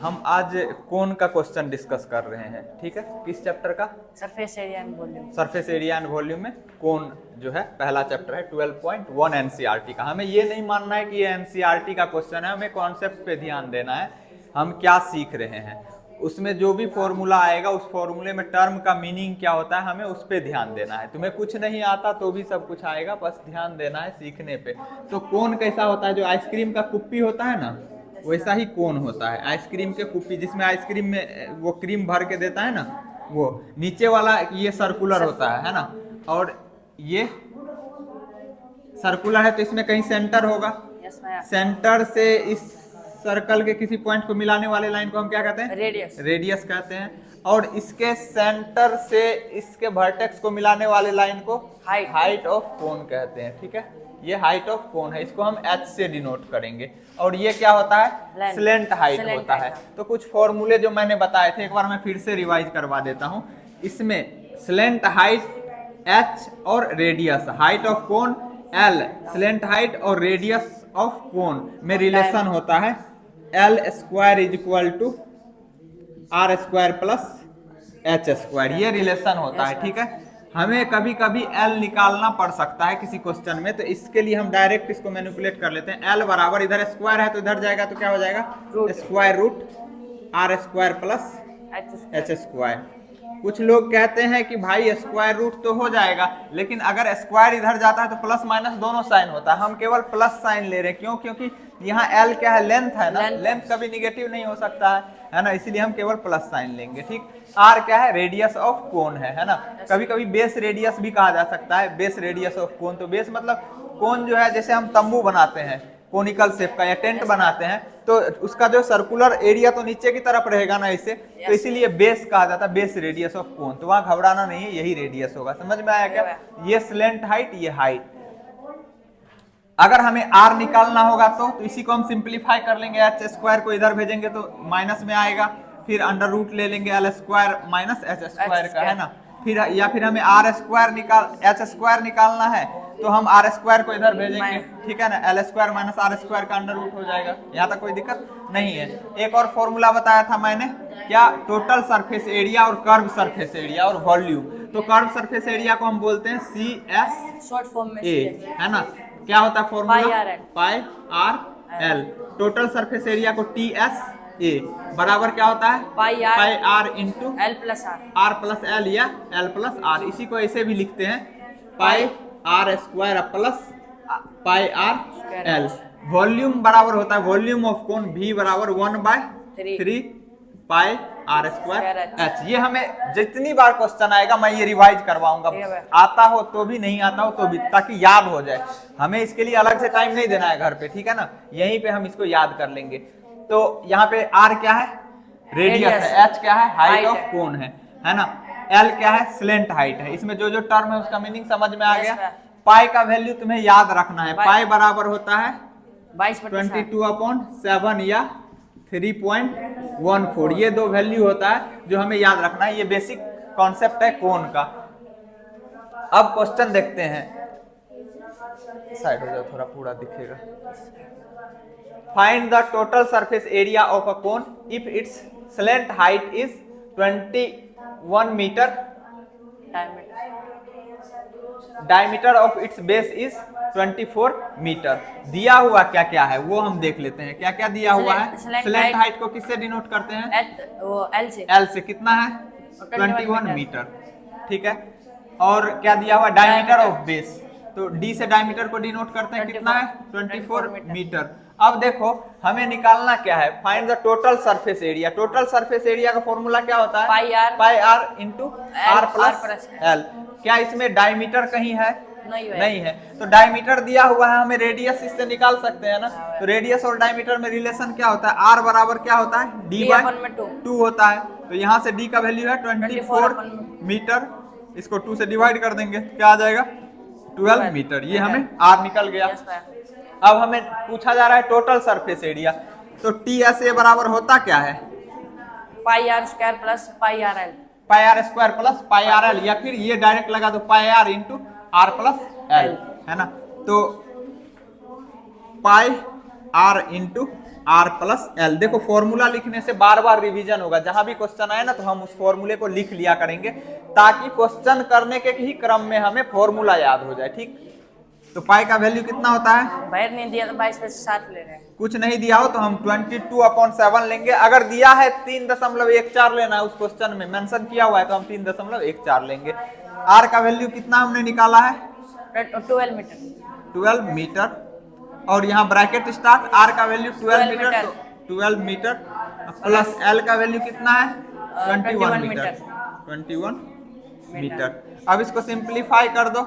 हम आज कोन का क्वेश्चन डिस्कस कर रहे हैं, ठीक है। किस चैप्टर का? Surface area and volume. Surface area and volume में कोन जो है पहला चैप्टर है 12.1 एनसीईआरटी का। हमें ये नहीं मानना है कि ये एनसीईआरटी का क्वेश्चन है, हमें कॉन्सेप्ट पे ध्यान देना है, हम क्या सीख रहे हैं। उसमें जो भी फॉर्मूला आएगा उस फॉर्मूले में टर्म का मीनिंग क्या होता है हमें उस पर ध्यान देना है। तुम्हें कुछ नहीं आता तो भी सब कुछ आएगा, बस ध्यान देना है सीखने पे। तो कोन कैसा होता है? जो आइसक्रीम का कुप्पी होता है ना, वैसा ही कोन होता है। आइसक्रीम के कुप्पी जिसमें आइसक्रीम में वो क्रीम भर के देता है ना, वो नीचे वाला ये सर्कुलर होता है ना, और ये सर्कुलर है तो इसमें कहीं सेंटर होगा। सेंटर से इस सर्कल के किसी पॉइंट को मिलाने वाले लाइन को हम क्या कहते हैं? रेडियस। रेडियस कहते हैं। और इसके सेंटर से इसके वर्टेक्स को मिलाने वाले लाइन को हाइट ऑफ कोन कहते हैं, ठीक है। ये हाइट ऑफ कोन है, इसको हम h से डिनोट करेंगे। और ये क्या होता है? स्लेंट हाइट होता है। तो कुछ फॉर्मूले जो मैंने बताए थे एक बार मैं फिर से रिवाइज करवा देता हूँ। इसमें स्लेंट हाइट h और radius, height of cone l, slant height और रेडियस ऑफ कोन में रिलेशन होता है L square is equal to R square plus H square, ये रिलेशन होता है, ठीक है। हमें कभी कभी L निकालना पड़ सकता है किसी क्वेश्चन में, तो इसके लिए हम डायरेक्ट इसको मैनिपुलेट कर लेते हैं। L बराबर इधर स्क्वायर है तो इधर जाएगा तो क्या हो जाएगा? Square root R square plus H square. कुछ लोग कहते हैं कि भाई स्क्वायर रूट तो हो जाएगा, लेकिन अगर स्क्वायर इधर जाता है तो प्लस माइनस दोनों साइन होता है। हम केवल प्लस साइन ले रहे हैं, क्यों? क्योंकि यहाँ L क्या है? लेंथ है ना, लेंथ कभी निगेटिव नहीं हो सकता है ना, इसीलिए हम केवल प्लस साइन लेंगे, ठीक। R क्या है? रेडियस ऑफ कोन है ना। कभी कभी बेस रेडियस भी कहा जा सकता है, बेस रेडियस ऑफ कोन। तो बेस मतलब कोन जो है, जैसे हम तंबू बनाते हैं कोनिकल शेप का या टेंट बनाते हैं, तो उसका जो सर्कुलर एरिया तो नीचे की तरफ रहेगा ना इसे, तो इसीलिए बेस कहा जाता है, बेस रेडियस ऑफ कोन। तो वहां घबराना नहीं है, यही रेडियस होगा। समझ में आया क्या? ये स्लेंट हाइट, ये हाइट। अगर हमें r निकालना होगा तो इसी को हम सिंप्लीफाई कर लेंगे। h स्क्वायर को इधर भेजेंगे तो माइनस में आएगा, फिर अंडर रूट ले लेंगे L square minus H square का, है ना। फिर हमें r स्क्वायर H स्क्वायर निकालना है तो हम r स्क्वायर को इधर भेजेंगे, ठीक है ना। L square minus R square का अंडर रूट हो जाएगा। यहाँ तक कोई दिक्कत नहीं है। एक और फॉर्मूला बताया था मैंने, क्या? टोटल सरफेस एरिया और कर्व सरफेस एरिया और वॉल्यूम। तो कर्व सरफेस एरिया को हम बोलते हैं CS शॉर्ट फॉर्म में A, है ना। क्या होता है formula? Pi R L. Total surface area को TSA बराबर क्या होता है? Pi R into L plus R, R plus L या L प्लस R। इसी को ऐसे भी लिखते हैं, pi R square plus pi R L. Volume बराबर होता है वॉल्यूम ऑफ कोन V बराबर 1/3 पाई आर स्क्वायर H। ये हमें जितनी बार क्वेश्चन आएगा मैं ये रिवाइज करवाऊंगा, आता हो तो भी नहीं आता हो तो भी, ताकि याद हो जाए। हमें इसके लिए अलग से टाइम नहीं देना है घर पे, ठीक है ना। यहीं पे हम इसको याद कर लेंगे। तो यहाँ पे R क्या है? रेडियस है। H क्या है? हाइट ऑफ कोन है ना। L क्या है? स्लेंट हाइट है। इसमें जो जो टर्म है उसका मीनिंग समझ में आ गया। पाई का वैल्यू तुम्हें याद रखना है। पाई बराबर होता है 22/7 या 3.14। ये दो वैल्यू होता है जो हमें याद रखना है। ये बेसिक कॉन्सेप्ट है कोन का। अब क्वेश्चन देखते हैं, साइड हो जाओ थोड़ा, पूरा दिखेगा। Find the total surface area of a cone if its slant height is 21 metre, diameter of its base is 24 metre. दिया हुआ क्या क्या है वो हम देख लेते हैं। क्या क्या दिया हुआ है? स्लेंट हाइट को किससे डिनोट करते हैं? L से। कितना है? 21 मीटर, ठीक है। और क्या दिया हुआ? डायमीटर ऑफ बेस, तो D से डायमीटर को डिनोट करते हैं, कितना है? 24 मीटर। अब देखो हमें निकालना क्या है? Find the total surface area. Total surface area का फॉर्मूला क्या होता है? Pi R into R plus L। क्या इसमें डायमीटर कहीं है? नहीं है। तो डायमीटर दिया हुआ है, हमें रेडियस इससे निकाल सकते हैं ना। तो रेडियस और डायमीटर में रिलेशन क्या होता है? R बराबर क्या होता है? D/2 होता है। तो यहाँ से D का वैल्यू है 24 मीटर, इसको 2 से डिवाइड कर देंगे, क्या आ जाएगा? 12 मीटर। ये हमें R निकल गया। अब हमें पूछा जा रहा है टोटल सरफेस एरिया, तो TSA बराबर होता क्या है? Pi R square plus pi R L. Pi R square plus pi R L, या फिर ये डायरेक्ट लगा दो pi R into R plus L, है ना। तो pi R into R plus L. देखो फॉर्मूला लिखने से बार बार रिवीजन होगा, जहां भी क्वेश्चन आए ना तो हम उस फॉर्मूले को लिख लिया करेंगे ताकि क्वेश्चन करने के ही क्रम में हमें फॉर्मूला याद हो जाए। ठीक, तो पाई का वैल्यू कितना होता है? बाहर नहीं दिया तो 22 में से 7 ले रहे हैं। कुछ नहीं दिया हो तो हम 22/7 लेंगे। अगर दिया है 3.14 लेना है, उस क्वेश्चन में मेंशन किया हुआ है तो हम 3.14 लेंगे। आर का वैल्यू कितना हमने निकाला है? 12 मीटर। 12 मीटर। और यहाँ ब्रैकेट स्टार्ट, आर का वैल्यू 12 मीटर, तो 12 मीटर प्लस एल का वैल्यू कितना है? 21 मीटर। 21 मीटर। अब इसको सिंप्लीफाई कर दो।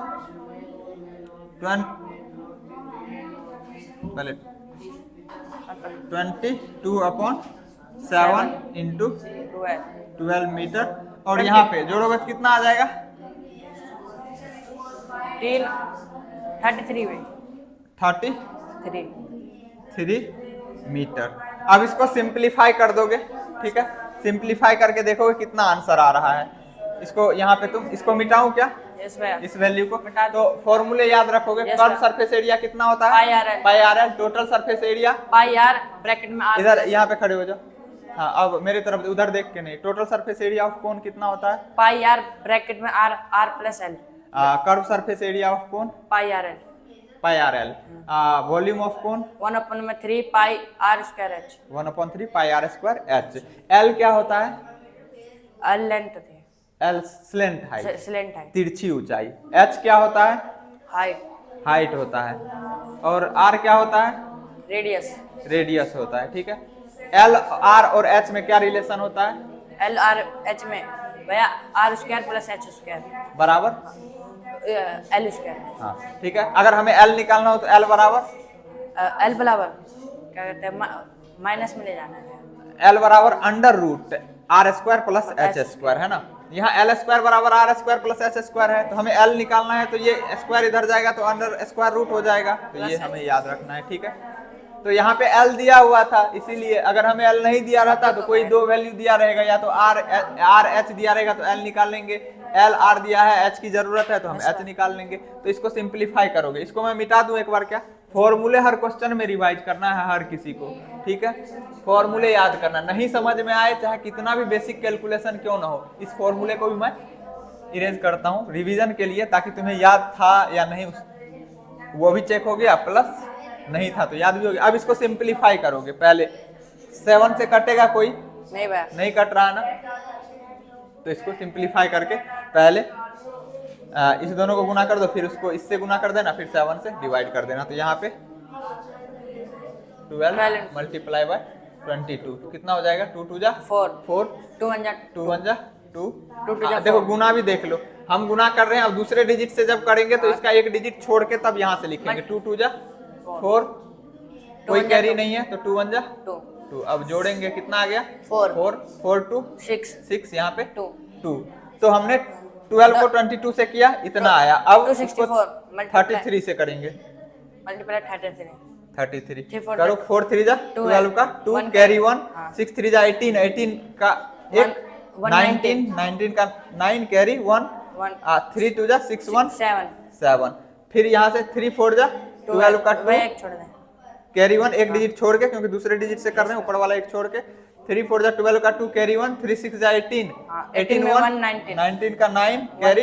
22/7 इंटू 12 मीटर, और यहाँ पे जोड़ोगे तो कितना आ जाएगा? 33 में 33 मीटर। अब इसको सिंप्लीफाई कर दोगे, ठीक है? सिंप्लीफाई करके देखोगे कितना आंसर आ रहा है। इसको यहाँ पे तुम इसको मिटाऊं क्या? यस भैया। इस वैल्यू को तो फॉर्मूले याद रखोगे। कर्व सरफेस एरिया कितना होता है? Pi R L. Total surface area pi R bracket में आर। इधर यहाँ पे खड़े हो जाओ। हाँ, अब मेरे तरफ उधर देख के नहीं। Total surface area of cone कितना होता है? पाई आर ब्रैकेट में R plus L. Curve surface area of cone? Pi R L. Volume of cone? 1/3 pi R square H. 1/3 pi R square H. L क्या होता है? L length थे। L slant height, slant height. तिरछी ऊंचाई। H क्या होता है? Height होता है। और आर क्या होता है? रेडियस होता है। ठीक है। एल आर और एच में क्या रिलेशन होता है? एल आर एच में भैया R square plus H square बराबर एल स्क्वायर। हाँ, ठीक है। अगर हमें एल निकालना हो तो एल बराबर क्या कहते हैं, माइनस में ले जाना है। एल बराबर under root R square plus H square, है ना? यहाँ एल स्क्वायर बराबर R square plus H square है, तो हमें एल निकालना है तो ये स्क्वायर इधर जाएगा तो अंडर स्क्वायर रूट हो जाएगा, तो ये हमें याद रखना है। ठीक है। तो यहाँ पे एल दिया हुआ था, इसीलिए अगर हमें एल नहीं दिया रहता तो कोई दो वैल्यू दिया रहेगा, या तो आर एच दिया रहेगा तो एल निकाल लेंगे, एल आर दिया है एच की जरूरत है तो हम एच निकाल लेंगे। तो इसको सिंप्लीफाई करोगे। इसको मैं मिटा दूं एक बार क्या? फॉर्मूले हर क्वेश्चन में रिवाइज करना है हर किसी को। ठीक है। फॉर्मूले याद करना, नहीं समझ में आए चाहे कितना भी बेसिक कैलकुलेशन क्यों ना हो, इस फॉर्मूले को भी मैं इरेज करता हूँ रिवीजन के लिए, ताकि तुम्हें याद था या नहीं वो भी चेक हो गया, प्लस नहीं था तो याद भी हो गया। अब इसको सिंप्लीफाई करोगे। पहले 7 से कटेगा कोई? नहीं कट रहा है ना, तो इसको सिंप्लीफाई करके पहले इस दोनों को गुना कर दो, फिर उसको इससे गुना कर देना, फिर 7 से डिवाइड कर देना। तो यहाँ पे 12 मल्टीप्लाई बाय 22 कितना हो जाएगा? 2 2 जा 4 2 1 जा 2 देखो गुना भी देख लो, हम गुना कर रहे हैं। अब दूसरे डिजिट से जब करेंगे तो इसका एक डिजिट छोड़ के तब यहाँ से लिखेंगे। 2 2 जा 4, कोई कैरी नहीं है तो 2 1 जा 2। अब जोड़ेंगे कितना आ गया? 4 2 6 यहाँ पे 2। तो हमने 12 को 22 से किया, इतना आया। अब इसको 33 से करेंगे। मल्टीप्लाई 33 करो। 4 3 जा 12 का 2 कैरी 1 6 3 जा 18 का 1 19 का 9 कैरी 1 3 2 जा 6 1 7। फिर यहाँ से 3 4 जा 12 का 2 कैरी 1 एक डिजिट छोड़ के, क्योंकि दूसरे डिजिट से कर रहे हैं, ऊपर वाला एक छोड़ के। 3 4 जा 12 का 2 कैरी 1 3 6 जा 18 18 1 19 का 9 कैरी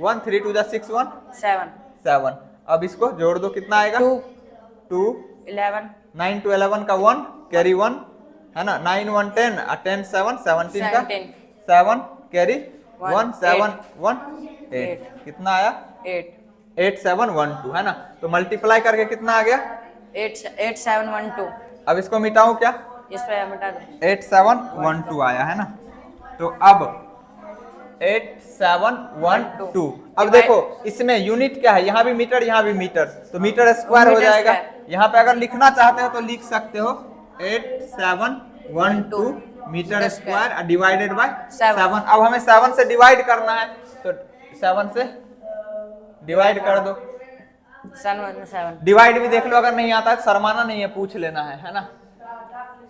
1 3 2 जा 6 1 7। अब इसको जोड़ दो, कितना आएगा? 2 11 9 to 11 का 1 कैरी 1 है ना, 9 1 10 10 7 17 का 7 कैरी 1 7 1 8 कितना आया? 8 7 1 2 है ना। तो मल्टीप्लाई करके कितना आ गया? 8 7 1 2। अब इसको मिटाऊं क्या? इस पे मिटा दो। 8 7 1 2 आया है ना। तो अब 8 7 1 2। अब देखो इसमें यूनिट क्या है, यहाँ भी मीटर यहाँ भी मीटर, तो मीटर स्क्वायर हो जाएगा। यहाँ पे अगर लिखना चाहते हो तो लिख सकते हो 8 7 1 2 मीटर स्क्वायर डिवाइडेड बाय 7। अब हमें 7 से डिवाइड करना है, तो 7 से डिवाइड कर दो। 7 डिवाइड भी देख लो, अगर नहीं आता है शर्माना नहीं है, पूछ लेना है ना।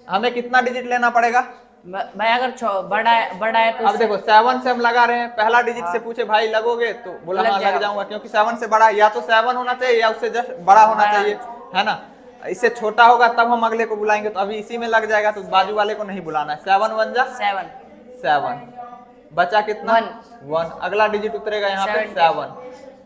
हमें कितना डिजिट लेना पड़ेगा भाई? अगर बड़ा है तो अब देखो 7 से हम लगा रहे हैं, पहला डिजिट से पूछे भाई लगोगे तो बोला हाँ लग जाऊंगा, क्योंकि 7 से बड़ा या तो 7 होना चाहिए या उससे जस्ट बड़ा होना चाहिए, है ना। इससे छोटा होगा तब हम अगले को बुलाएंगे, तो अभी इसी में लग जाएगा, तो बाजू वाले को नहीं बुलाना है। 7 1 जा 7 7, बचा कितना 1, अगला डिजिट उतरेगा यहाँ पे 7,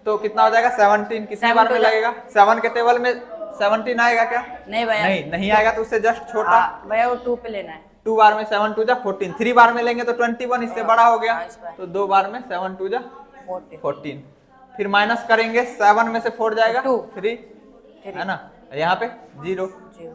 तो कितना हो जाएगा 17। कितने बार में लगेगा? 7 के टेबल में 17 आएगा क्या? नहीं भैया, नहीं आएगा, तो उससे जस्ट छोटा। भैया वो 2 पे लेना है। 2 बार में 7 2 जा 14, 3 बार में लेंगे तो 21, इससे बड़ा हो गया, तो 2 बार में 7 2 जा 14। फिर माइनस करेंगे, 7 में से 4 जाएगा 3 है ना, यहाँ पे 0।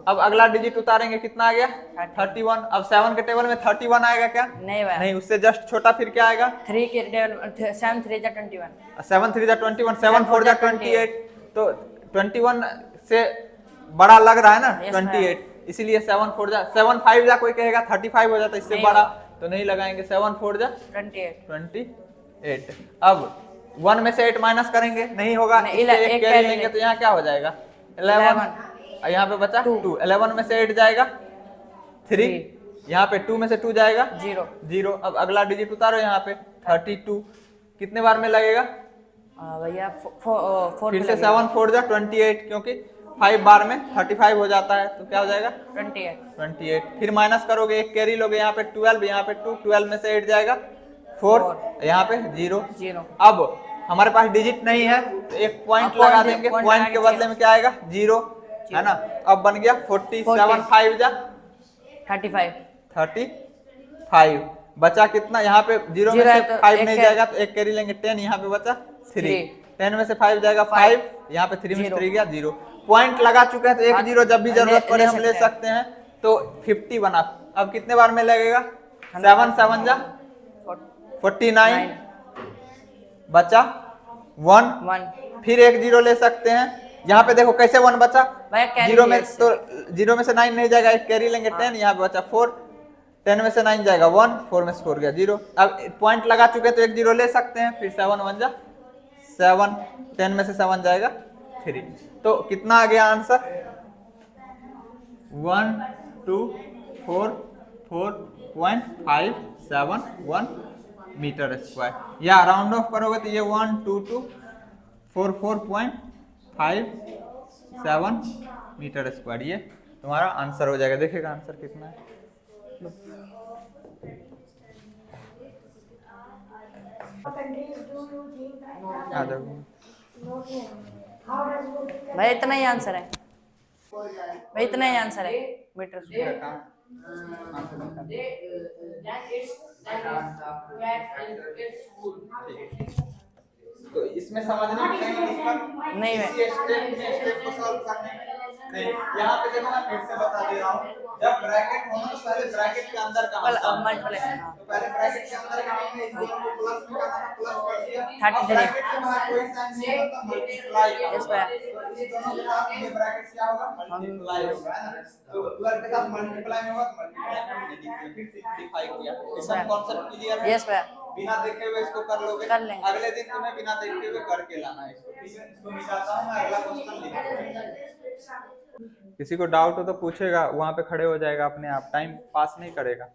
अब अगला डिजिट उतारेंगे, कितना आ गया 31। अब 7 के टेबल में 31 आएगा क्या? नहीं, उससे जस्ट छोटा। फिर क्या आएगा? 3 के टेबल 7 3 जा 21, 7 3 जा 21, 7 4 जा 28, तो 21 से बड़ा लग रहा है ना 28, इसीलिए 7 4 जा 7 5 जा, कोई कहेगा 35 हो जाता, इससे बड़ा, तो नहीं लगाएंगे। 7 4 जा 28। अब 1 में से 8 माइनस करेंगे, नहीं होगा, एक कैरी लेंगे, तो यहाँ क्या हो जाएगा 11, यहाँ पे बचा 2। 11 में से 8 जाएगा 3, यहाँ पे 2 में से 2 जाएगा 0। अब अगला डिजिट उतारो, यहाँ पे 32, कितने बार में लगेगा भैया? फिर से 7 4 जा 28, क्योंकि 5 बार में 35 हो जाता है, तो क्या हो जाएगा 28। फिर माइनस करोगे, एक कैरी लोगे, यहाँ पे 12, यहाँ पे 2, 12 में से 8 जाएगा 4, यहाँ पे 0। अब हमारे पास डिजिट नहीं है, तो एक पॉइंट लगा देंगे, पॉइंट के बदले में क्या आएगा 0, है ना। अब बन गया 47 5 जा 35। बचा कितना? यहाँ पे 0 में से 5 नहीं जाएगा, तो एक कैरी लेंगे 10, यहाँ पे बचा 3। 10 में से 5 जाएगा 5, यहाँ पे 3 में से 3 गया 0। पॉइंट लगा चुके हैं, तो एक 0 जब भी जरूरत पड़े हम ले सकते हैं, तो 50 बना। अब कितने बार में लगेगा? 7 7 जा 49, बचा 1, फिर एक 0 ले सकते हैं। यहाँ पे देखो कैसे 1 बचा, 0 में तो 0 में से 9 नहीं जाएगा, एक कैरी लेंगे 10, यहाँ पे बचा 4, 10 में से 9 जाएगा 1, 4 में से 4 गया 0। अब पॉइंट लगा चुके हैं, तो एक 0 ले सकते हैं। फिर 7 1 जा 7, 10 में से 7 जाएगा 3, तो कितना आ गया आंसर? 1 2 4 4.571 मीटर स्क्वायर, या राउंड ऑफ करोगे तो ये 1 2 2 4 4.57 मीटर स्क्वायर, ये तुम्हारा आंसर हो जाएगा। देखिएगा आंसर कितना है। आ जाओ भाई, इतना ही आंसर है भाई, इतना ही आंसर है मीटर स्क्वायर। तो इसमें समझने में नहीं है, स्टेप को सॉल्व करने में नहीं। यहाँ पे देखो, मैं फिर से बता दे रहा हूँ, जब ब्रैकेट होना तो पहले ब्रैकेट के अंदर का मल्टीप्लाई, तो पहले ब्रैकेट के अंदर का हमने इस दोनों को प्लस में करना, प्लस कर दिया। 33 ब्रैकेट के बाहर कोई साइन नहीं, मतलब मल्टीप्लाई का। यस भैया, तो इस दोनों के साथ ये ब्रैकेट क्या होगा? मल्टीप्लाई होगा, है ना। तो 12 के साथ मल्टीप्लाई होगा, तो मल्टीप्लाई हमने लिख दिया, फिर सिंपलीफाई किया। इसका कांसेप्ट क्लियर है? यस भैया, बिना देखे हुए इसको कर लोगे, कर लेंगे। अगले दिन तुम्हें बिना देखे हुए करके लाना है इसको। ठीक है, इसको मिटाता हूं मैं, अगला क्वेश्चन लिखूंगा। किसी को डाउट हो तो पूछेगा, वहां पे खड़े हो जाएगा अपने आप, टाइम पास नहीं करेगा।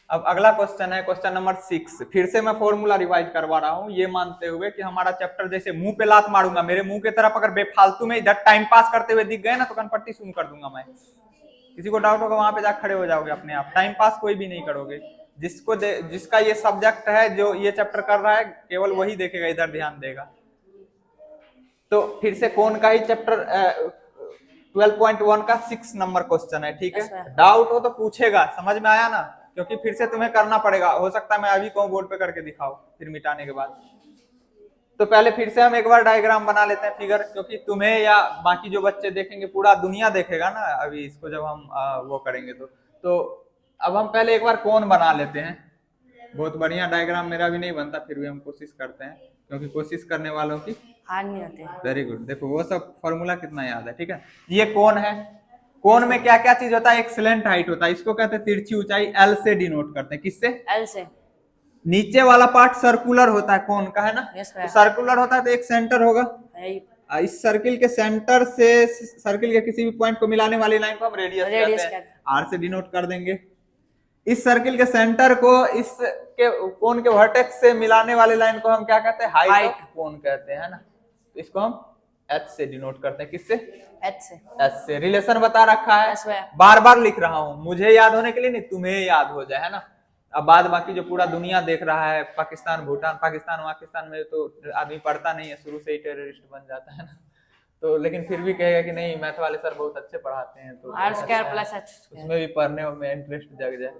अब अगला क्वेश्चन है क्वेश्चन नंबर 6। फिर से मैं फॉर्मूला रिवाइज करवा रहा हूँ, ये मानते हुए कि हमारा चैप्टर जैसे मुंह पे लात मारूंगा, मेरे मुंह के तरफ अगर बेफालतू में इधर टाइम पास करते हुए दिख गए ना, तो कनपट्टी सुन कर दूंगा मैं। किसी को डाउट होगा, वहां पे जाकर खड़े हो जाओगे अपने आप, टाइम पास कोई भी नहीं करोगे। जिसका ये सब्जेक्ट है, जो ये चैप्टर कर रहा है, केवल वही देखेगा, इधर ध्यान देगा। तो फिर से कौन का ही चैप्टर 12.1 का 6 नंबर क्वेश्चन है, ठीक है। डाउट हो तो पूछेगा, समझ में आया ना, क्योंकि फिर से तुम्हें करना पड़ेगा। हो सकता है मैं अभी कहूँ बोर्ड पे करके दिखाओ, फिर मिटाने के बाद। तो पहले फिर से हम एक बार डायग्राम बना लेते हैं, फिगर, क्योंकि तुम्हें या बाकी जो बच्चे देखेंगे, पूरा दुनिया देखेगा ना अभी इसको, जब हम वो करेंगे तो अब हम पहले एक बार कौन बना लेते हैं। बहुत बढ़िया डायग्राम, मेरा भी नहीं बनता, फिर भी हम कोशिश करते हैं, क्योंकि कोशिश करने वालों की हार नहीं होते। Very good. देखो वो सब फॉर्मूला कितना याद है, ठीक है। ये कौन है, कौन में क्या क्या चीज होता है? एक्सीलेंट हाइट होता है, इसको कहते हैं तिरछी ऊंचाई, एल से डिनोट करते हैं। किससे? एल से। नीचे वाला पार्ट सर्कुलर होता है, कौन का है ना, तो सर्कुलर होता है, तो एक सेंटर होगा। इस सर्किल के सेंटर से सर्किल के किसी भी पॉइंट को मिलाने वाली लाइन को हम रेडियस कहते हैं, आर से डिनोट कर देंगे। इस सर्किल के सेंटर को इस के कोन के वर्टेक्स से मिलाने वाली लाइन को हम क्या कहते हैं? हाइट ऑफ कोन कहते हैं, है ना। इसको हम एच से डिनोट करते हैं, किससे? एच से। एच से। रिलेशन बता रखा है, Yes, भैया। बार बार लिख रहा हूँ, मुझे याद होने के लिए नहीं, तुम्हें याद हो जाए, है ना। अब बाद बाकी जो पूरा दुनिया देख रहा है, पाकिस्तान, भूटान, पाकिस्तान में तो आदमी पढ़ता नहीं है, शुरू से ही टेररिस्ट बन जाता है ना, तो लेकिन फिर भी कहेगा कि नहीं मैथ वाले सर बहुत अच्छे पढ़ाते हैं, तो आर स्क्वायर प्लस एच उसमें भी पढ़ने में इंटरेस्ट जग जाए,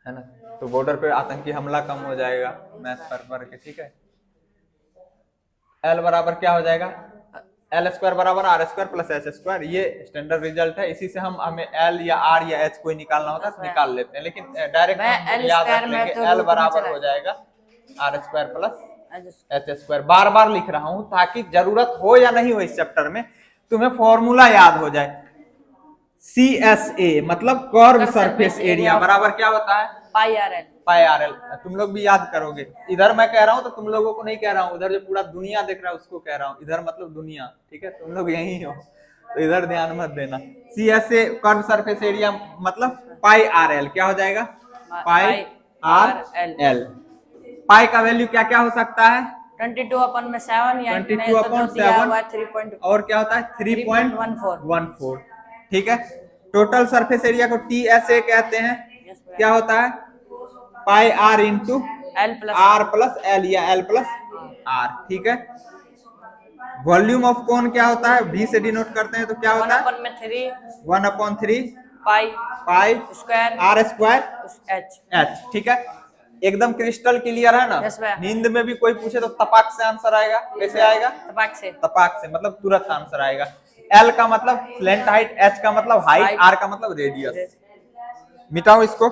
है ना। तो बॉर्डर पे आतंकी हमला कम हो जाएगा मैथ पढ़ के, ठीक है। एल बराबर क्या हो जाएगा? एल स्क्वायर बराबर R square plus H square, ये स्टैंडर्ड रिजल्ट है। इसी से हमें एल या आर या एच कोई निकालना होता है तो निकाल लेते हैं, लेकिन डायरेक्ट याद रख लेंगे एल बराबर हो जाएगा R square plus H square. बार बार लिख रहा हूं ताकि जरूरत हो या नहीं हो इस चैप्टर में तुम्हें फॉर्मूला याद हो जाए। CSA मतलब कर्व सरफेस एरिया बराबर क्या होता है? Pi R L. Pi R L. तुम लोग भी याद करोगे, इधर मैं कह रहा हूं तो तुम लोगों को नहीं कह रहा हूं, उधर जो पूरा दुनिया देख रहा है उसको कह रहा हूं, इधर मतलब दुनिया, ठीक है, तुम लोग यही हो तो इधर ध्यान मत देना। CSA कर्व सरफेस एरिया मतलब पाई आर एल, क्या हो जाएगा? पाई आर एल। पाई का वैल्यू क्या क्या हो सकता है? 22/7 या 22/7 और क्या होता है? 3.14, ठीक है। टोटल सरफेस एरिया को TSA कहते हैं, क्या होता है? Pi R into R plus L या एल प्लस आर, ठीक है। वॉल्यूम ऑफ कोन क्या होता है? V से डिनोट करते हैं तो क्या होता है? 1/3 pi square R square H, ठीक है। एकदम क्रिस्टल क्लियर है ना? Yes, नींद में भी कोई पूछे तो तपाक से आंसर आएगा। कैसे आएगा? तपाक से मतलब तुरंत आंसर आएगा। एल का मतलब स्लेंट हाइट, एच का मतलब हाइट, आर का मतलब रेडियस। मिटाओ इसको,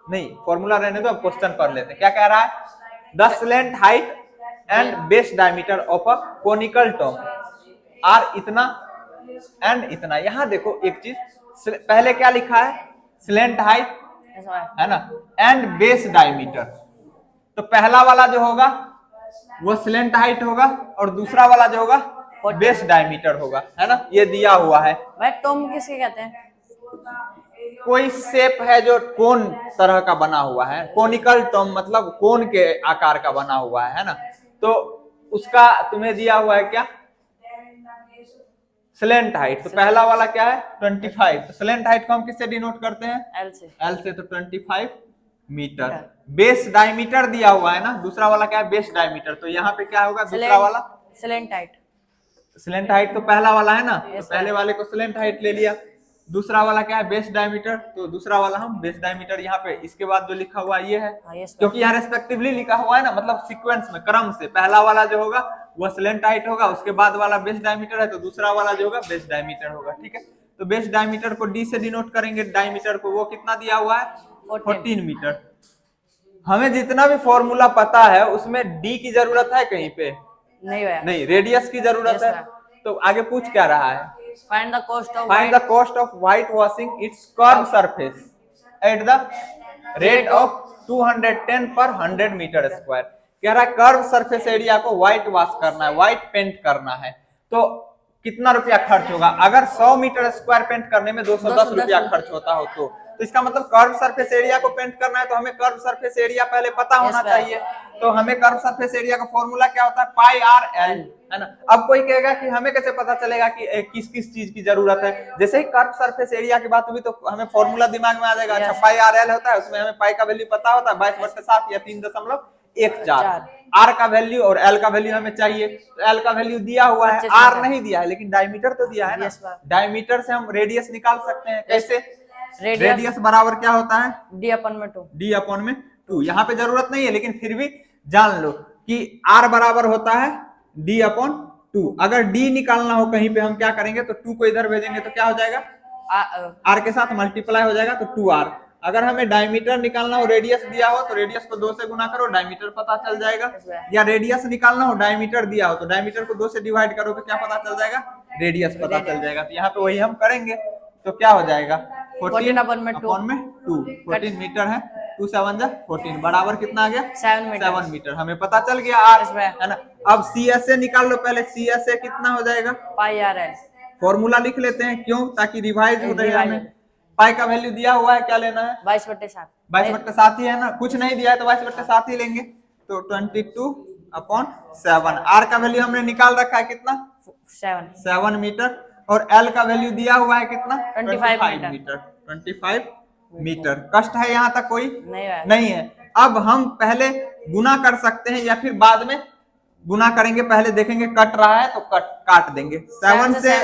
नहीं फॉर्मूला रहने दो, अब क्वेश्चन पढ़ लेते हैं। क्या कह रहा है? The slant height and base diameter of a conical tomb are इतना एंड इतना। यहां देखो एक चीज, पहले क्या लिखा है? स्लेंट हाइट, है ना, एंड बेस डायमीटर। तो पहला वाला जो होगा वो स्लेंट हाइट होगा और दूसरा वाला जो होगा बेस डायमीटर होगा, है ना। ये दिया हुआ है। भाई टॉम किसके कहते हैं? कोई शेप है जो कोन तरह का बना हुआ है, कोनिकल टॉम मतलब कोन के आकार का बना हुआ है ना। तो उसका तुम्हें दिया हुआ है क्या? Slant height. तो पहला वाला क्या है? 25। तो स्लेंट हाइट को हम किससे डिनोट करते हैं? एल से। एल से, तो 25 मीटर। बेस डायमीटर दिया हुआ है ना, दूसरा वाला क्या है? Base diameter. तो यहाँ पे क्या होगा? दूसरा वाला स्लेंट हाइट। स्लेंट हाइट तो पहला वाला है ना, तो पहले वाले को स्लेंट हाइट ले लिया। दूसरा वाला क्या है? Base diameter. तो दूसरा वाला हम बेस डायमीटर यहाँ पे, इसके बाद जो लिखा हुआ ये है, क्योंकि यहाँ रेस्पेक्टिवली लिखा हुआ है ना, मतलब सीक्वेंस में, क्रम से। पहला वाला जो होगा वो स्लेंट हाइट होगा, उसके बाद वाला बेस डायमीटर है, तो दूसरा वाला जो होगा बेस डायमीटर होगा, ठीक है। तो बेस डायमीटर को D से डिनोट करेंगे, डायमीटर को, वो कितना दिया हुआ है? 14 मीटर। हमें जितना भी फॉर्मूला पता है उसमें D की जरूरत है कहीं पे? नहीं, रेडियस की जरूरत है। तो आगे पूछ क्या रहा है? Find the cost of white washing its curved surface at the rate of 210 per 100 metre square. कह रहा है कर्व सरफेस एरिया को व्हाइट वॉश करना है, व्हाइट पेंट करना है, तो कितना रुपया खर्च होगा? अगर 100 मीटर स्क्वायर पेंट करने में 210 रुपया खर्च होता हो तो इसका मतलब कर्व सरफेस एरिया को पेंट करना है तो हमें कर्व सरफेस एरिया पहले पता होना चाहिए। तो हमें कर्व सरफेस एरिया का फॉर्मूला क्या होता है? पाई आर एल, है ना। अब कोई कहेगा कि हमें कैसे पता चलेगा कि किस किस चीज की जरूरत है? जैसे ही कर्व सरफेस एरिया की बात हुई तो हमें फॉर्मूला दिमाग में आ जाएगा। अच्छा, पाई आर एल होता है, उसमें हमें पाई का वैल्यू पता होता है 22/7 या 3.14। आर का वैल्यू और एल का वैल्यू हमें चाहिए, तो एल का वैल्यू दिया हुआ है, आर नहीं दिया है, लेकिन डायमीटर तो दिया है ना। डायमीटर से हम रेडियस निकाल सकते हैं। कैसे? रेडियस बराबर क्या होता है? D/2। यहाँ पे जरूरत नहीं है, लेकिन फिर भी जान लो कि R बराबर होता है D/2। अगर D निकालना हो कहीं पे हम क्या करेंगे? तो 2 को इधर भेजेंगे तो क्या हो जाएगा? R के साथ मल्टीप्लाई हो जाएगा, तो 2R। अगर हमें डायमीटर निकालना हो, रेडियस दिया हो, तो रेडियस को 2 से गुना करो, डायमीटर पता चल जाएगा। या रेडियस निकालना हो, डायमीटर दिया हो, तो डायमीटर को 2 से डिवाइड करो तो क्या पता चल जाएगा? रेडियस पता चल जाएगा। तो यहाँ पे वही हम करेंगे, तो क्या हो जाएगा? 14/2। 14 मीटर है, 2 7 जा 14 बराबर कितना आ गया? 7 मीटर। हमें पता चल गया आर, है ना। अब CSA निकाल लो पहले। CSA कितना हो जाएगा? पाई आर एल। फॉर्मूला लिख लेते हैं, क्यों? ताकि रिवाइज हो जाए। हमें पाई का वैल्यू दिया हुआ है, क्या लेना है? 22/7। 22/7 ही है ना, कुछ नहीं दिया है तो 22/7 ही लेंगे। तो 22 अपॉन 7। आर का वैल्यू हमने निकाल रखा है कितना, 7 7 मीटर, और एल का वैल्यू दिया हुआ है कितना, 25 मीटर। 25 मीटर। कष्ट है यहाँ तक कोई नहीं नहीं है। अब हम पहले गुना कर सकते हैं या फिर बाद में गुना करेंगे, पहले देखेंगे कट रहा है तो काट देंगे। 7 से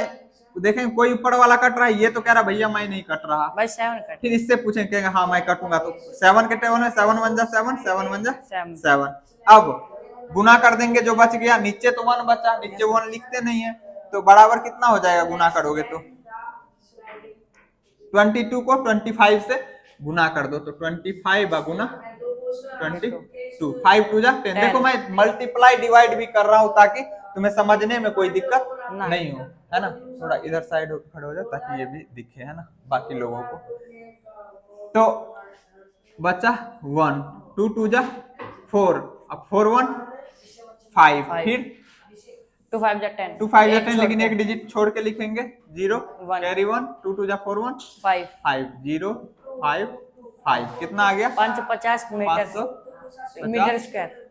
देखेंगे कोई ऊपर वाला कट रहा है, ये तो कह रहा भैया मैं नहीं कट रहा, भाई 7 कट। फिर इससे पूछेंगे हाँ मैं कटूंगा, तो 7 के टेबल में 7 1 जा 7, 7 1 जा 7। अब गुना कर देंगे, जो बच गया नीचे तो 1 बचा, नीचे 1 लिखते नहीं है, तो बराबर कितना हो जाएगा गुना करोगे तो 22 को 25 से गुना कर दो, तो 25 गुना 22, 5 2 जा 10। देखो मैं मल्टीप्लाई डिवाइड भी कर रहा हूँ ताकि तुम्हें समझने में कोई दिक्कत नहीं हो, है ना। थोड़ा इधर साइड खड़े हो जाओ ताकि ये भी दिखे, है ना, बाकी लोगों को। तो बचा 1, 2 2 जा 4, अब 4 1 5, फिर 2 5 जा 10, 2 5 जा 10, लेकिन एक डिजिट छोड़ के लिखेंगे 0, कैरी 1, 2 2 जा 4 1 5 0 5 5, कितना आ गया 550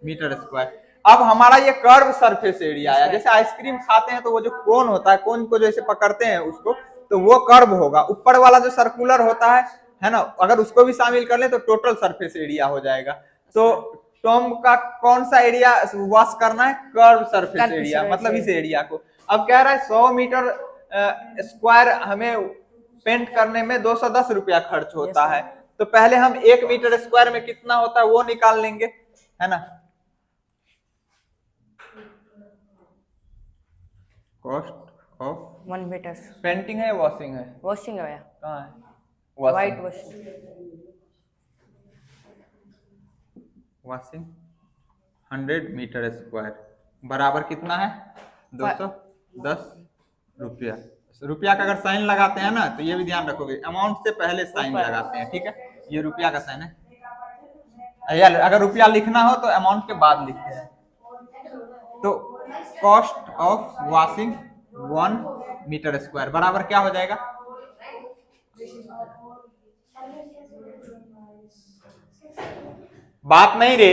मीटर स्क्वायर। अब हमारा ये कर्व सरफेस एरिया आया। जैसे आइसक्रीम खाते हैं तो वो जो कोन होता है, कोन को जैसे पकड़ते हैं उसको, तो वो कर्व होगा। ऊपर वाला जो सर्कुलर होता है ना, अगर उसको भी शामिल कर ले तो टोटल सरफेस एरिया हो जाएगा। तो टॉम का कौन सा एरिया वॉश करना है, कर्व सरफेस एरिया, मतलब इस एरिया को। अब कह रहा है 100 मीटर स्क्वायर हमें पेंट करने में 210 रुपया खर्च होता है, तो पहले हम 1 मीटर स्क्वायर में कितना होता है वो निकाल लेंगे, है ना। कॉस्ट ऑफ 1 मीटर पेंटिंग है, वॉशिंग है, वॉशिंग है भैया, कहाँ है, white washing, washing 100 metre square बराबर कितना है 210 रुपया। रुपया का अगर साइन लगाते हैं ना तो ये भी ध्यान रखोगे, अमाउंट से पहले साइन लगाते हैं, ठीक है। ये रुपया का साइन है, यार अगर रुपया लिखना हो तो अमाउंट के बाद लिखते हैं। तो cost of washing 1 metre square बराबर क्या हो जाएगा, बात नहीं रे,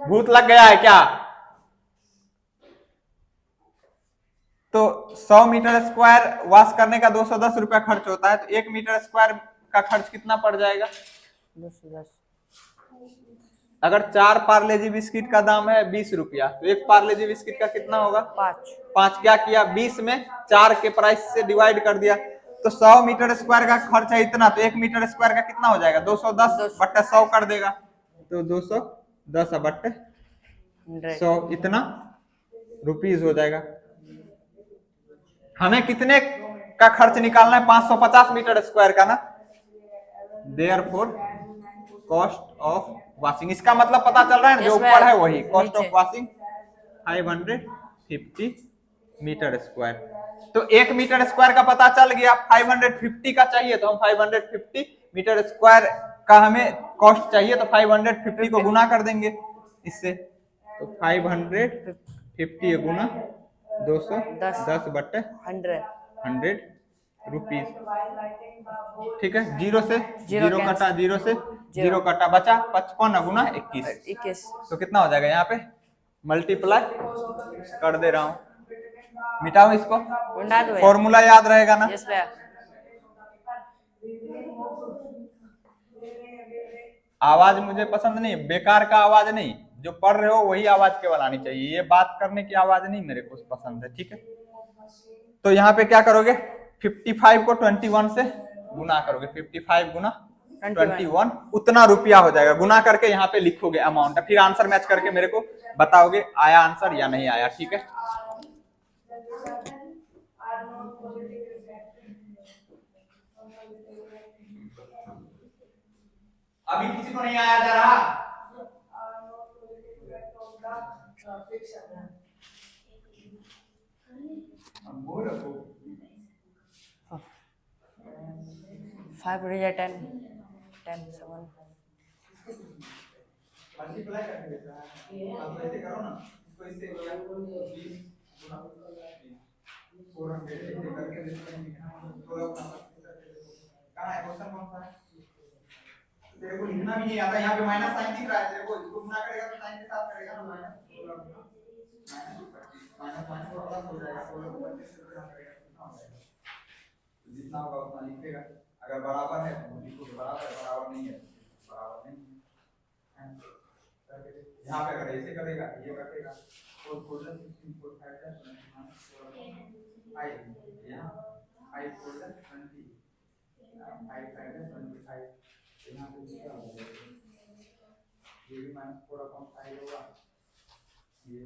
भूत लग गया है क्या। तो 100 मीटर स्क्वायर वॉश करने का 210 रुपया खर्च होता है, तो 1 मीटर स्क्वायर का खर्च कितना पड़ जाएगा 210। अगर 4 पार्ले-जी बिस्किट का दाम है 20 रुपया, तो 1 पार्ले-जी बिस्किट का कितना होगा 5। क्या किया 20 में 4 के प्राइस से डिवाइड कर दिया, तो 100 मीटर स्क्वायर का खर्च है इतना, तो 1 मीटर स्क्वायर का कितना हो जाएगा 210 बट्टे 100 कर देगा, तो 210 बट्टे 100 इतना रुपीज हो जाएगा। हमें कितने का खर्च निकालना है 550 मीटर स्क्वायर का ना, देयरफॉर कॉस्ट ऑफ वॉशिंग, इसका मतलब पता चल रहा है ना, जो ऊपर है वही cost of washing 550 metre square. तो 1 मीटर स्क्वायर का पता चल गया, 550 का चाहिए तो हम 550 मीटर स्क्वायर का हमें कॉस्ट चाहिए, तो 550 को गुना कर देंगे इससे, तो 550 गुना 210 बट्टे 100 रुपीज, ठीक है। 0 से 0 कटा, 0 से 0 कटा, बचा 55 गुना 21, तो कितना हो जाएगा, यहाँ पे मल्टीप्लाई कर दे रहा हूँ, मिटाओ इसको, फॉर्मूला याद रहेगा ना। आवाज मुझे पसंद नहीं, बेकार का आवाज नहीं, जो पढ़ रहे हो वही आवाज केवल आनी चाहिए, ये बात करने की आवाज नहीं मेरे को पसंद है, ठीक है। तो यहाँ पे क्या करोगे 55 को 21 से गुना करोगे, 55 गुना 21 उतना रुपया हो जाएगा, गुना करके यहाँ पे लिखोगे अमाउंट, फिर आंसर मैच करके मेरे को बताओगे आया आंसर या नहीं आया, ठीक है। अभी किसी को नहीं आया जा रहा, Five 10 10 7 मल्टीप्लाई करके देता है, अब ऐसे करो ना, इसको इससे किया 20 गुना 400 ऐसे करके देते हैं, थोड़ा कहां है क्वेश्चन कौन सा है, तेरे को लिखना भी नहीं आता, यहाँ पे माइनस साइन दिख रहा है तेरे को, इसको गुना करेगा तो साइन के साथ करेगा ना, माइनस माइनस को प्लस हो जाएगा, 16 को 25 से गुणा करेगा कितना हो जाएगा, जितना होगा उतना लिखेगा, अगर बराबर है तो लिखो बराबर, बराबर नहीं है बराबर नहीं है। यहाँ पे अगर ऐसे करेगा ये कटेगा, तो 16 16 को 5 यहाँ 5 4 20 5 5 25, यहाँ पे क्या हो जाएगा, ये भी -4/5 होगा, ये भी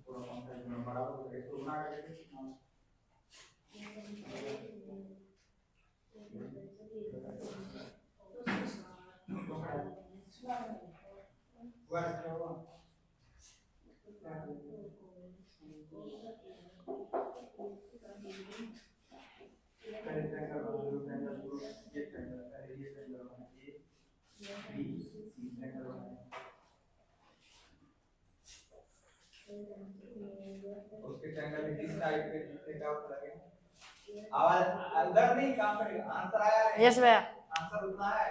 -4/5 बराबर हो जाएगा, तो गुना करके उसके ट्रायंगल में किस टाइप के क्या होता है, आवाज अंदर नहीं काम करेगा, आंसर आया है, यस भैया, आंसर उतना है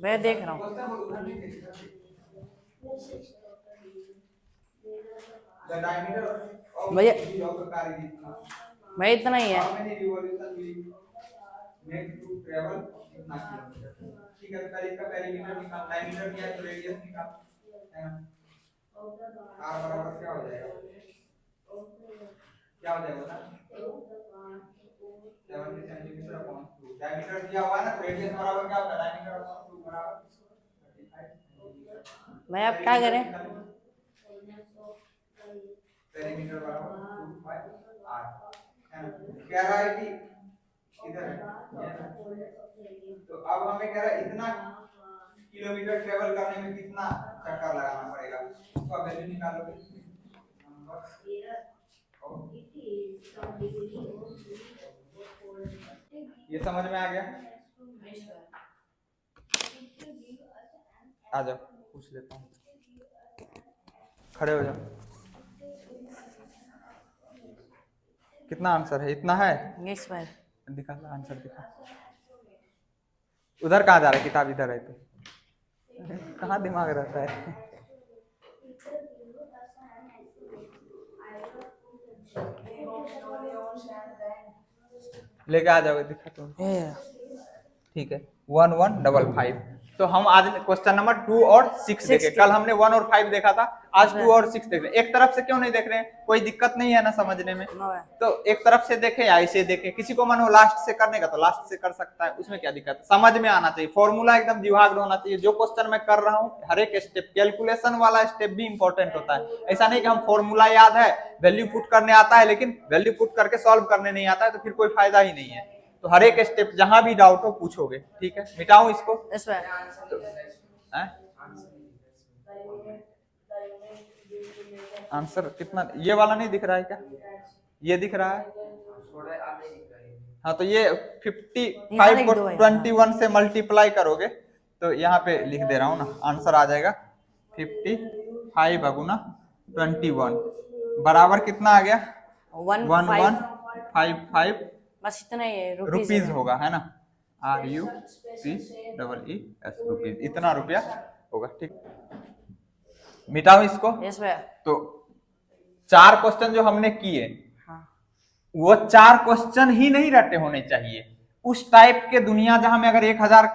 भैया देख रहा हूँ भैया, भैया इतना ही है, ठीक है, पहले इसका पेरीमीटर निकाल, डायमीटर क्या है तो रेडियस निकाल, है ना, r बराबर क्या हो जाएगा, क्या हो जाएगा बता, 70 सेंटीमीटर अपॉन 2, डायमीटर दिया हुआ है ना, रेडियस बराबर क्या होता है, डायमीटर अपॉन 2 बराबर 35। भैया आप क्या करें, पेरीमीटर बराबर 2 r, है ना, कह रहा है कि इधर है, तो अब हमें कह रहा है इतना किलोमीटर ट्रेवल करने में कितना चक्कर लगाना पड़ेगा, उसका वैल्यू निकालोगे, ये समझ में आ गया, आ जाओ पूछ लेता हूँ, खड़े हो जाओ, कितना आंसर है, इतना है, यस भैया, दिखा आंसर दिखा, उधर कहाँ जा रहा है, किताब इधर है, तो कहाँ दिमाग रहता है, लेके आ जाओगे, दिखा तो ठीक है, 1155। तो हम आज क्वेश्चन नंबर 2 और 6 देखे, कल हमने 1 और 5 देखा था, आज 2 और 6 देख रहे हैं। एक तरफ से क्यों नहीं देख रहे हैं, कोई दिक्कत नहीं है ना समझने में, तो एक तरफ से देखे या ऐसे देखे, किसी को मन हो लास्ट से करने का तो लास्ट से कर सकता है, उसमें क्या दिक्कत है, समझ में आना चाहिए, फॉर्मूला एकदम दिमाग होना चाहिए, जो क्वेश्चन मैं कर रहा हूँ हर एक स्टेप, कैलकुलेशन वाला स्टेप भी इंपॉर्टेंट होता है, ऐसा नहीं कि हम फॉर्मूला याद है, वैल्यू पुट करने आता है, लेकिन वैल्यू पुट करके सॉल्व करने नहीं आता है, तो फिर कोई फायदा ही नहीं है। तो हर एक स्टेप जहां भी डाउट हो पूछोगे, ठीक है, मिटाऊं इसको, आंसर कितना, ये वाला नहीं दिख रहा है क्या, ये दिख रहा है, हाँ, तो ये 55 को 21 से मल्टीप्लाई करोगे तो यहाँ पे लिख दे रहा हूँ ना, आंसर आ जाएगा 55 × 21 बराबर कितना आ गया, 1155 बस इतना ही है, रुपीज होगा, है ना, RUPEES रुपीज, इतना रुपया होगा, ठीक, मिटाओ इसको, यस भैया, तो 4 क्वेश्चन जो हमने किए, हाँ, वो 4 क्वेश्चन ही नहीं रटे होने चाहिए, उस टाइप के दुनिया जहां में अगर 1000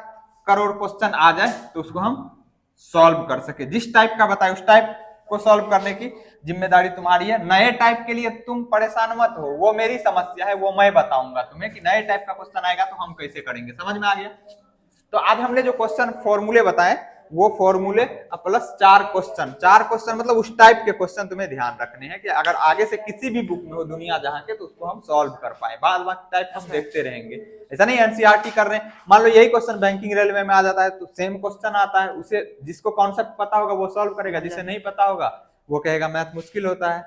करोड़ क्वेश्चन आ जाए तो उसको हम सॉल्व कर सके, जिस टाइप का बताए उस टाइप को सॉल्व करने की जिम्मेदारी तुम्हारी है, नए टाइप के लिए तुम परेशान मत हो, वो मेरी समस्या है, वो मैं बताऊंगा तुम्हें कि नए टाइप का क्वेश्चन आएगा तो हम कैसे करेंगे, समझ में आ गया। तो आज हमने जो क्वेश्चन फॉर्मूले बताए वो फॉर्मूले प्लस 4 क्वेश्चन मतलब उस टाइप के क्वेश्चन तुम्हें ध्यान रखने हैं कि अगर आगे से किसी भी बुक में हो दुनिया जहां के तो उसको हम सॉल्व कर पाए, बाद बाकी टाइप हम देखते रहेंगे, ऐसा नहीं एनसीईआरटी कर रहे हैं, मान लो यही क्वेश्चन बैंकिंग रेलवे में आ जाता है तो सेम क्वेश्चन आता है, उसे जिसको कॉन्सेप्ट पता होगा वो सॉल्व करेगा, जिसे नहीं पता होगा वो कहेगा मैथ मुश्किल होता है,